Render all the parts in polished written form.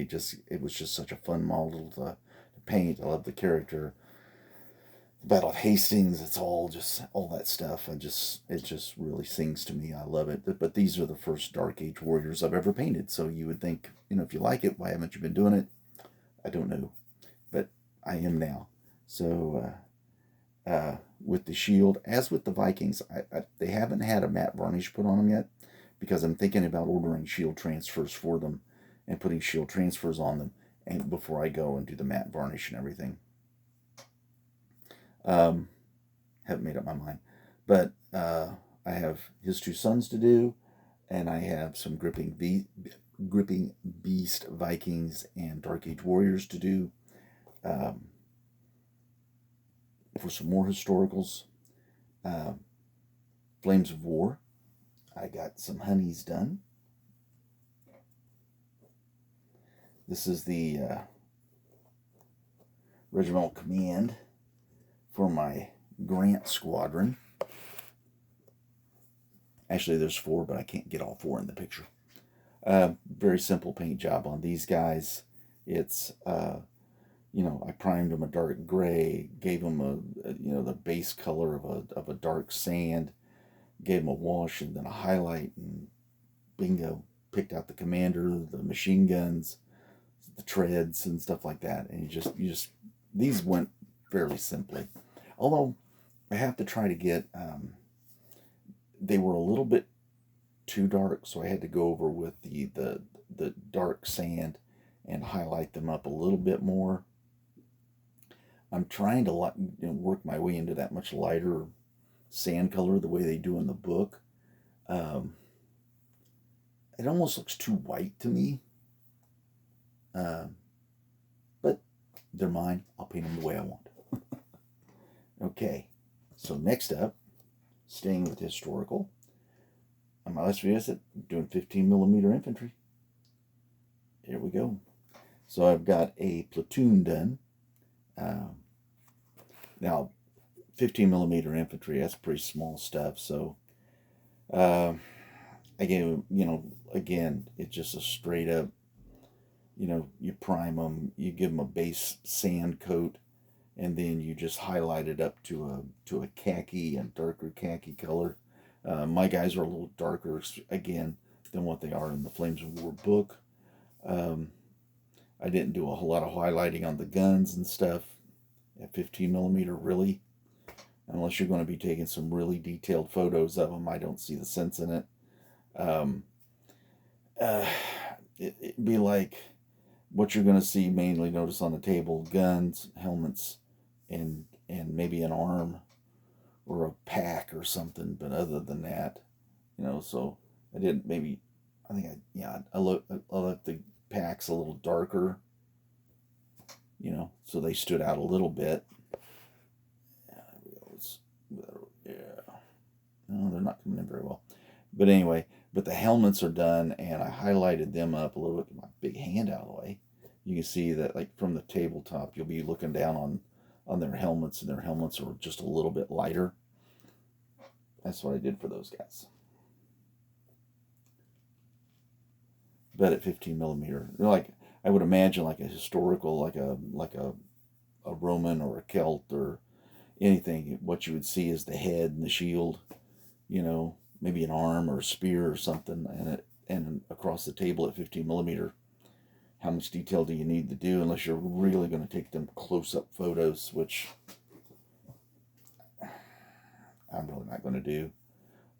It was just such a fun model to paint. I love the character. The Battle of Hastings, it's all that stuff. It just really sings to me. I love it. But these are the first Dark Age warriors I've ever painted. So you would think, if you like it, why haven't you been doing it? I don't know, but I am now. So with the shield, as with the Vikings, they haven't had a matte varnish put on them yet, because I'm thinking about ordering shield transfers for them and putting shield transfers on them, and before I go and do the matte varnish and everything. Haven't made up my mind, but I have his two sons to do, and I have some gripping beast Vikings and Dark Age warriors to do. Um, for some more historicals, Flames of War, I got some honeys done. This is the regimental command for my Grant squadron. Actually, there's 4, but I can't get all 4 in the picture. Very simple paint job on these guys. It's I primed them a dark gray, gave them the base color of a dark sand, gave them a wash and then a highlight, and bingo, picked out the commander, the machine guns, the treads and stuff like that. And these went fairly simply. Although I have to try to get, they were a little bit too dark, so I had to go over with the dark sand and highlight them up a little bit more. I'm trying to work my way into that much lighter sand color the way they do in the book. It almost looks too white to me. But they're mine. I'll paint them the way I want. Okay, so next up, staying with historical, on my last visit, doing 15 millimeter infantry. Here we go. So I've got a platoon done. Now, 15 millimeter infantry, that's pretty small stuff. So, again, it's just a straight up, you prime them, you give them a base sand coat, and then you just highlight it up to a khaki and darker khaki color. My guys are a little darker, again, than what they are in the Flames of War book. I didn't do a whole lot of highlighting on the guns and stuff at 15 millimeter, really. Unless you're going to be taking some really detailed photos of them, I don't see the sense in it. It'd be like what you're going to see mainly notice on the table: guns, helmets, and maybe an arm or a pack or something. But other than that, so I didn't maybe. I left the packs a little darker, so they stood out a little bit. Yeah. No, they're not coming in very well. But anyway, the helmets are done, and I highlighted them up a little bit with my big hand out of the way. You can see that, like, from the tabletop, you'll be looking down on their helmets, and their helmets are just a little bit lighter. That's what I did for those guys. But at 15 millimeter, I would imagine, like a historical, like a Roman or a Celt or anything, what you would see is the head and the shield, maybe an arm or a spear or something, and across the table at 15 millimeter. How much detail do you need to do, unless you're really going to take them close-up photos, which I'm really not going to do.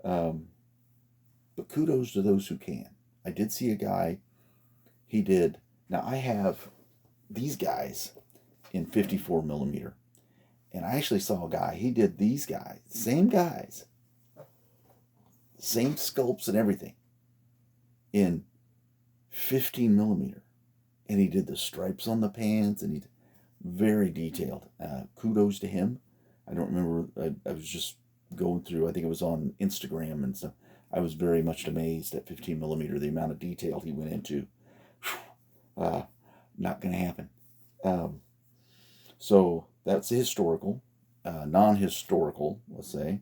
But kudos to those who can. I did see a guy, he did, now I have these guys in 54 millimeter. And I actually saw a guy, he did these guys, same guys, same sculpts and everything, in 15 millimeter. And he did the stripes on the pants, and he very detailed. Kudos to him. I don't remember, I was just going through, I think it was on Instagram and stuff. I was very much amazed at 15 millimeter, the amount of detail he went into. Not going to happen. So that's the historical. Non-historical, let's say,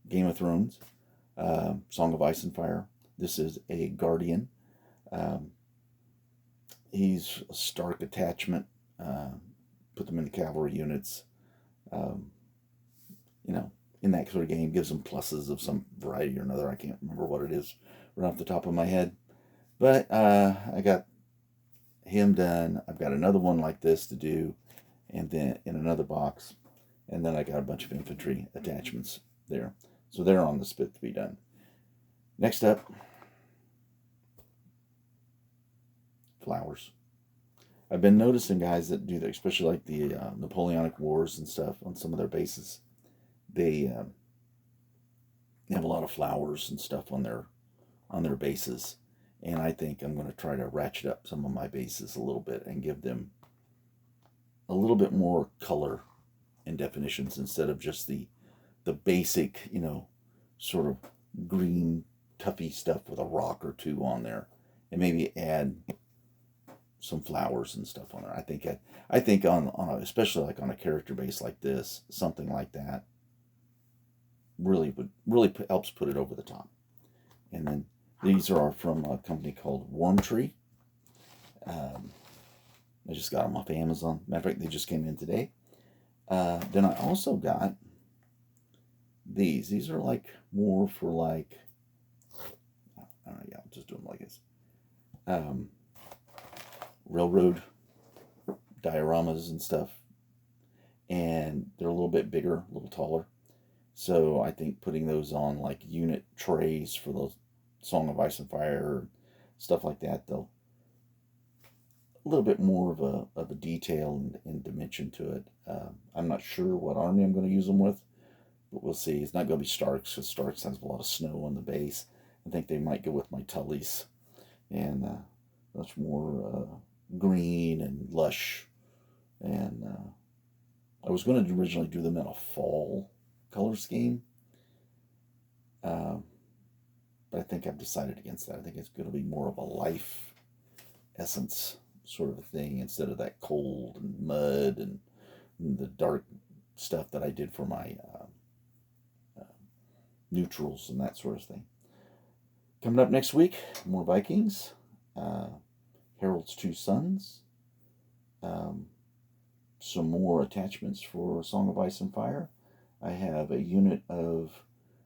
Game of Thrones, Song of Ice and Fire. This is a Guardian. He's a Stark attachment. Put them in the cavalry units. Um, you know, in that sort of game, gives them pluses of some variety or another. I can't remember what it is right off the top of my head. But I got him done. I've got another one like this to do, and then in another box, and then I got a bunch of infantry attachments there. So they're on the spit to be done. Next up, flowers. I've been noticing guys that do that, especially like the Napoleonic Wars and stuff on some of their bases. They have a lot of flowers and stuff on their bases, and I think I'm going to try to ratchet up some of my bases a little bit and give them a little bit more color and definitions instead of just the basic, sort of green tuffy stuff with a rock or two on there, and maybe add some flowers and stuff on there. I think especially like on a character base like this, something like that really helps put it over the top. And then these are from a company called Wormtree. I just got them off Amazon. Matter of fact, they just came in today. Then I also got these. These are like more for like, I don't know, yeah, I'll just do them like this. Railroad dioramas and stuff. And they're a little bit bigger, a little taller. So I think putting those on like unit trays for those Song of Ice and Fire, stuff like that, they'll a little bit more of a detail and dimension to it. I'm not sure what army I'm going to use them with, but we'll see. It's not going to be Starks, because Starks has a lot of snow on the base. I think they might go with my Tullys, and much more green and lush. And I was going to originally do them in a fall color scheme, but I think I've decided against that. I think it's going to be more of a life essence sort of a thing instead of that cold and mud and the dark stuff that I did for my neutrals and that sort of thing. Coming up next week, more Vikings, Harold's Two Sons, some more attachments for Song of Ice and Fire. I have a unit of